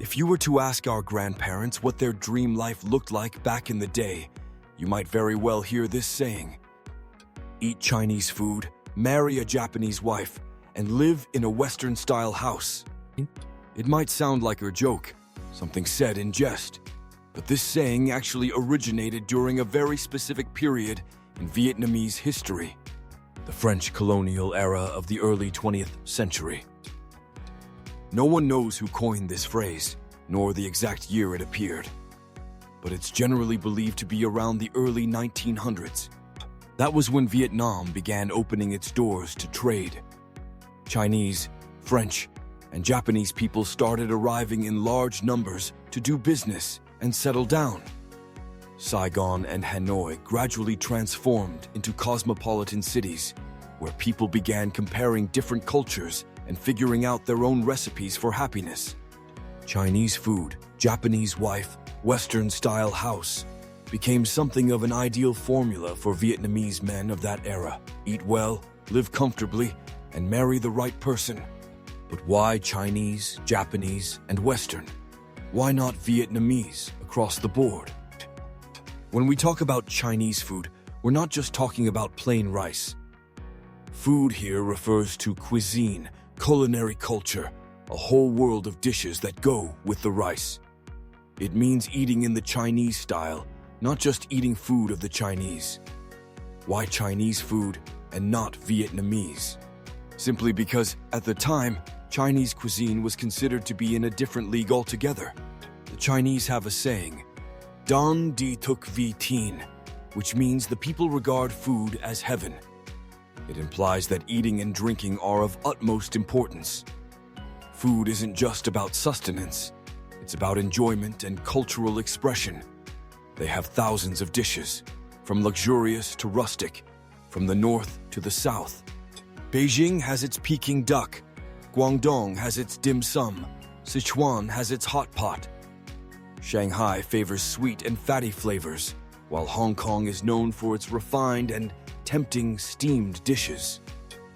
If you were to ask our grandparents what their dream life looked like back in the day, you might very well hear this saying: eat Chinese food, marry a Japanese wife, and live in a Western-style house. It might sound like a joke, something said in jest, but this saying actually originated during a very specific period in Vietnamese history, the French colonial era of the early 20th century. No one knows who coined this phrase, nor the exact year it appeared, but it's generally believed to be around the early 1900s. That was when Vietnam began opening its doors to trade. Chinese, French, and Japanese people started arriving in large numbers to do business and settle down. Saigon and Hanoi gradually transformed into cosmopolitan cities where people began comparing different cultures and figuring out their own recipes for happiness. Chinese food, Japanese wife, Western-style house became something of an ideal formula for Vietnamese men of that era. Eat well, live comfortably, and marry the right person. But why Chinese, Japanese, and Western? Why not Vietnamese across the board? When we talk about Chinese food, we're not just talking about plain rice. Food here refers to cuisine, culinary culture, a whole world of dishes that go with the rice. It means eating in the Chinese style, not just eating food of the Chinese. Why Chinese food and not Vietnamese? Simply because, at the time, Chinese cuisine was considered to be in a different league altogether. The Chinese have a saying, "Dan di Thuc vi Tien," which means the people regard food as heaven. It implies that eating and drinking are of utmost importance. Food isn't just about sustenance, it's about enjoyment and cultural expression. They have thousands of dishes, from luxurious to rustic, from the north to the south. Beijing has its Peking duck, Guangdong has its dim sum, Sichuan has its hot pot. Shanghai favors sweet and fatty flavors, while Hong Kong is known for its refined and tempting steamed dishes.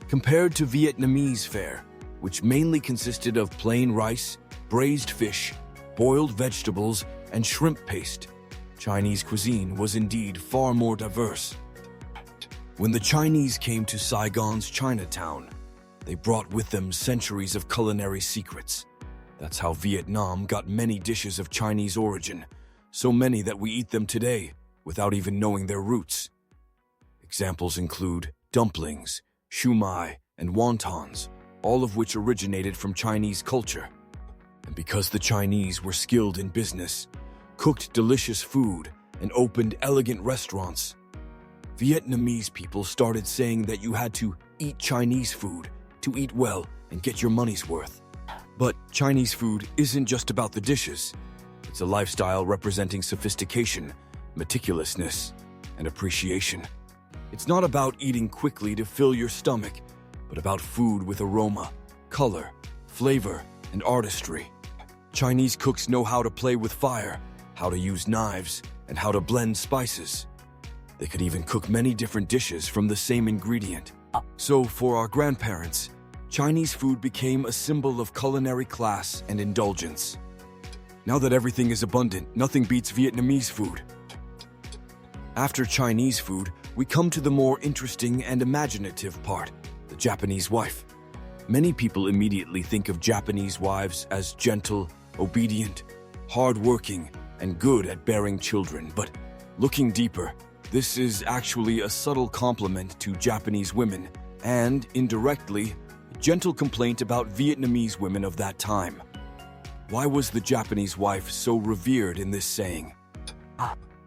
Compared to Vietnamese fare, which mainly consisted of plain rice, braised fish, boiled vegetables, and shrimp paste, Chinese cuisine was indeed far more diverse. When the Chinese came to Saigon's Chinatown, they brought with them centuries of culinary secrets. That's how Vietnam got many dishes of Chinese origin, so many that we eat them today without even knowing their roots. Examples include dumplings, shumai, and wontons, all of which originated from Chinese culture. And because the Chinese were skilled in business, cooked delicious food, and opened elegant restaurants, Vietnamese people started saying that you had to eat Chinese food to eat well and get your money's worth. But Chinese food isn't just about the dishes. It's a lifestyle representing sophistication, meticulousness, and appreciation. It's not about eating quickly to fill your stomach, but about food with aroma, color, flavor, and artistry. Chinese cooks know how to play with fire, how to use knives, and how to blend spices. They could even cook many different dishes from the same ingredient. So for our grandparents, Chinese food became a symbol of culinary class and indulgence. Now that everything is abundant, nothing beats Vietnamese food. After Chinese food, we come to the more interesting and imaginative part, the Japanese wife. Many people immediately think of Japanese wives as gentle, obedient, hardworking, and good at bearing children, but looking deeper, this is actually a subtle compliment to Japanese women and, indirectly, a gentle complaint about Vietnamese women of that time. Why was the Japanese wife so revered in this saying?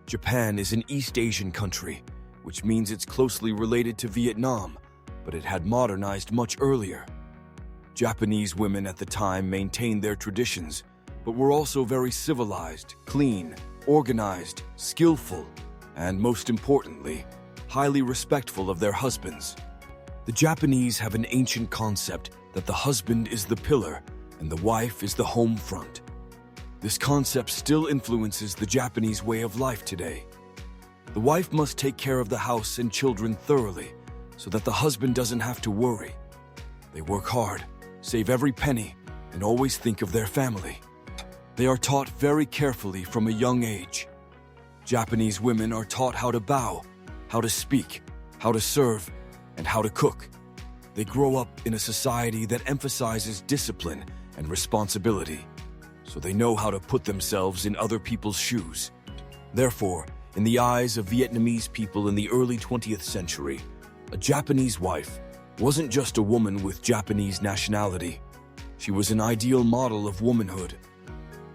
Japan is an East Asian country, which means it's closely related to Vietnam, but it had modernized much earlier. Japanese women at the time maintained their traditions, but were also very civilized, clean, organized, skillful, and most importantly, highly respectful of their husbands. The Japanese have an ancient concept that the husband is the pillar and the wife is the home front. This concept still influences the Japanese way of life today. The wife must take care of the house and children thoroughly so that the husband doesn't have to worry. They work hard, save every penny, and always think of their family. They are taught very carefully from a young age. Japanese women are taught how to bow, how to speak, how to serve, and how to cook. They grow up in a society that emphasizes discipline and responsibility, so they know how to put themselves in other people's shoes. Therefore, in the eyes of Vietnamese people in the early 20th century, a Japanese wife wasn't just a woman with Japanese nationality. She was an ideal model of womanhood.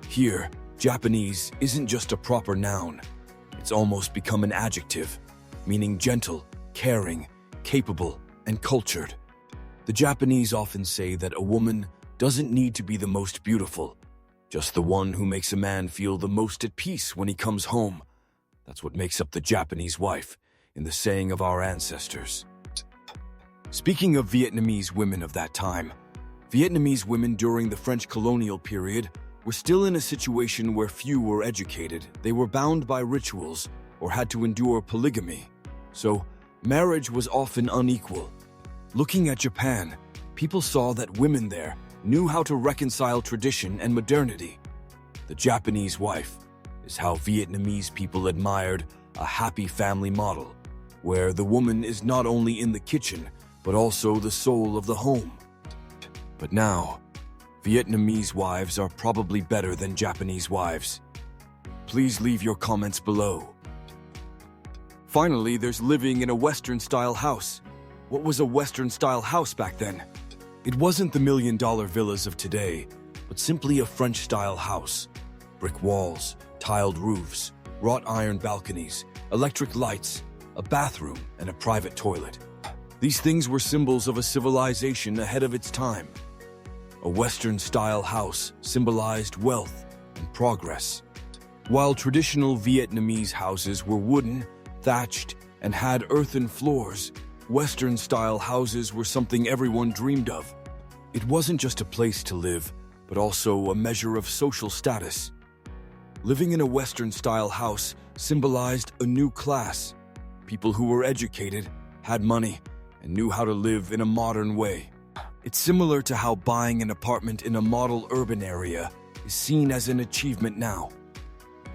Here, Japanese isn't just a proper noun. It's almost become an adjective, meaning gentle, caring, capable, and cultured. The Japanese often say that a woman doesn't need to be the most beautiful, just the one who makes a man feel the most at peace when he comes home. That's what makes up the Japanese wife, in the saying of our ancestors. Speaking of Vietnamese women of that time, Vietnamese women during the French colonial period were still in a situation where few were educated. They were bound by rituals or had to endure polygamy. So, marriage was often unequal. Looking at Japan, people saw that women there knew how to reconcile tradition and modernity. The Japanese wife is how Vietnamese people admired a happy family model, where the woman is not only in the kitchen, but also the soul of the home. But now, Vietnamese wives are probably better than Japanese wives. Please leave your comments below. Finally, there's living in a Western-style house. What was a Western-style house back then? It wasn't the million-dollar villas of today, but simply a French-style house. Brick walls, tiled roofs, wrought iron balconies, electric lights, a bathroom, and a private toilet. These things were symbols of a civilization ahead of its time. A Western-style house symbolized wealth and progress. While traditional Vietnamese houses were wooden, thatched, and had earthen floors, Western-style houses were something everyone dreamed of. It wasn't just a place to live, but also a measure of social status. Living in a Western-style house symbolized a new class. People who were educated, had money, and knew how to live in a modern way. It's similar to how buying an apartment in a model urban area is seen as an achievement now.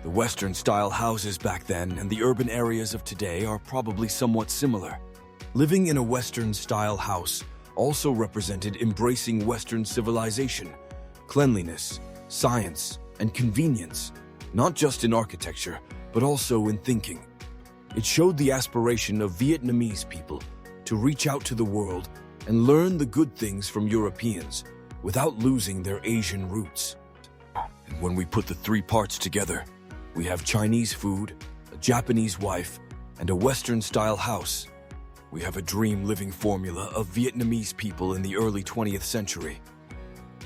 The Western-style houses back then and the urban areas of today are probably somewhat similar. Living in a Western-style house also represented embracing Western civilization, cleanliness, science, and convenience, not just in architecture, but also in thinking. It showed the aspiration of Vietnamese people to reach out to the world and learn the good things from Europeans without losing their Asian roots. And when we put the three parts together, we have Chinese food, a Japanese wife, and a Western-style house. We have a dream living formula of Vietnamese people in the early 20th century.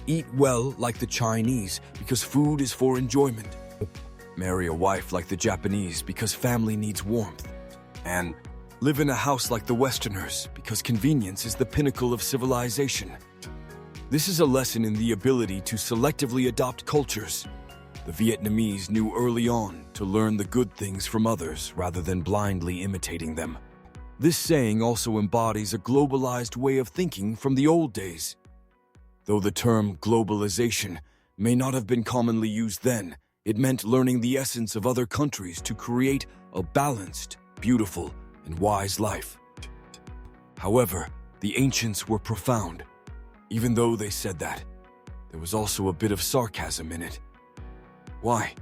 Eat well like the Chinese because food is for enjoyment. Marry a wife like the Japanese because family needs warmth. And live in a house like the Westerners because convenience is the pinnacle of civilization. This is a lesson in the ability to selectively adopt cultures. The Vietnamese knew early on to learn the good things from others rather than blindly imitating them. This saying also embodies a globalized way of thinking from the old days. Though the term globalization may not have been commonly used then, it meant learning the essence of other countries to create a balanced, beautiful, and wise life. However, the ancients were profound. Even though they said that, there was also a bit of sarcasm in it. Why?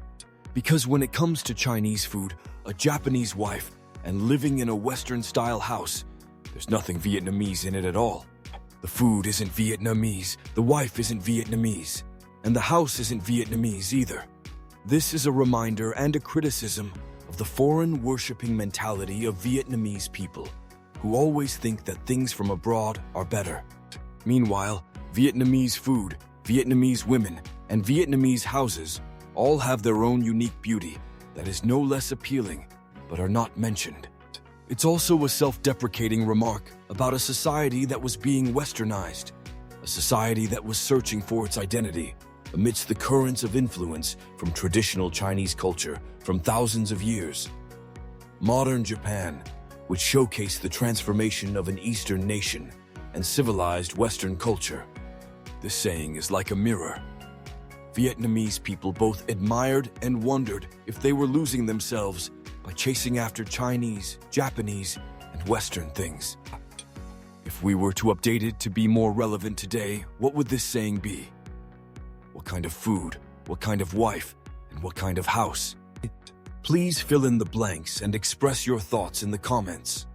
Because when it comes to Chinese food, a Japanese wife, and living in a Western-style house, there's nothing Vietnamese in it at all. The food isn't Vietnamese, the wife isn't Vietnamese, and the house isn't Vietnamese either. This is a reminder and a criticism of the foreign-worshipping mentality of Vietnamese people, who always think that things from abroad are better. Meanwhile, Vietnamese food, Vietnamese women, and Vietnamese houses all have their own unique beauty that is no less appealing, but are not mentioned. It's also a self-deprecating remark about a society that was being westernized, a society that was searching for its identity amidst the currents of influence from traditional Chinese culture from thousands of years. Modern Japan, which showcased the transformation of an Eastern nation and civilized Western culture. This saying is like a mirror. Vietnamese people both admired and wondered if they were losing themselves by chasing after Chinese, Japanese, and Western things. If we were to update it to be more relevant today, what would this saying be? What kind of food, what kind of wife, and what kind of house? Please fill in the blanks and express your thoughts in the comments.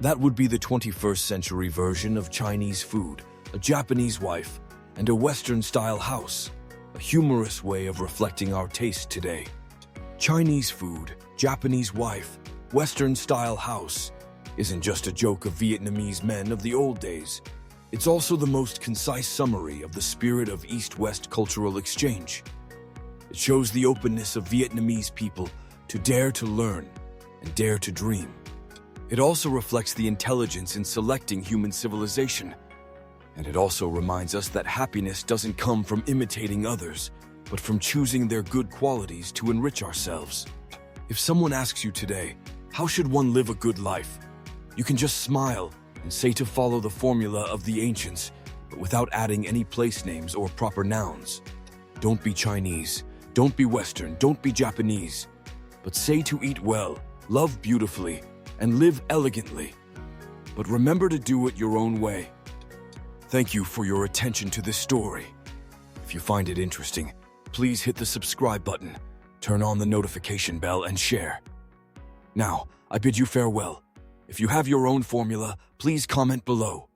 That would be the 21st century version of Chinese food, a Japanese wife, and a Western-style house, a humorous way of reflecting our taste today. Chinese food, Japanese wife, Western-style house isn't just a joke of Vietnamese men of the old days. It's also the most concise summary of the spirit of East-West cultural exchange. It shows the openness of Vietnamese people to dare to learn and dare to dream. It also reflects the intelligence in selecting human civilization. And it also reminds us that happiness doesn't come from imitating others, but from choosing their good qualities to enrich ourselves. If someone asks you today, how should one live a good life? You can just smile and say to follow the formula of the ancients, but without adding any place names or proper nouns. Don't be Chinese, don't be Western, don't be Japanese, but say to eat well, love beautifully, and live elegantly. But remember to do it your own way. Thank you for your attention to this story. If you find it interesting, please hit the subscribe button, turn on the notification bell, and share. Now, I bid you farewell. If you have your own formula, please comment below.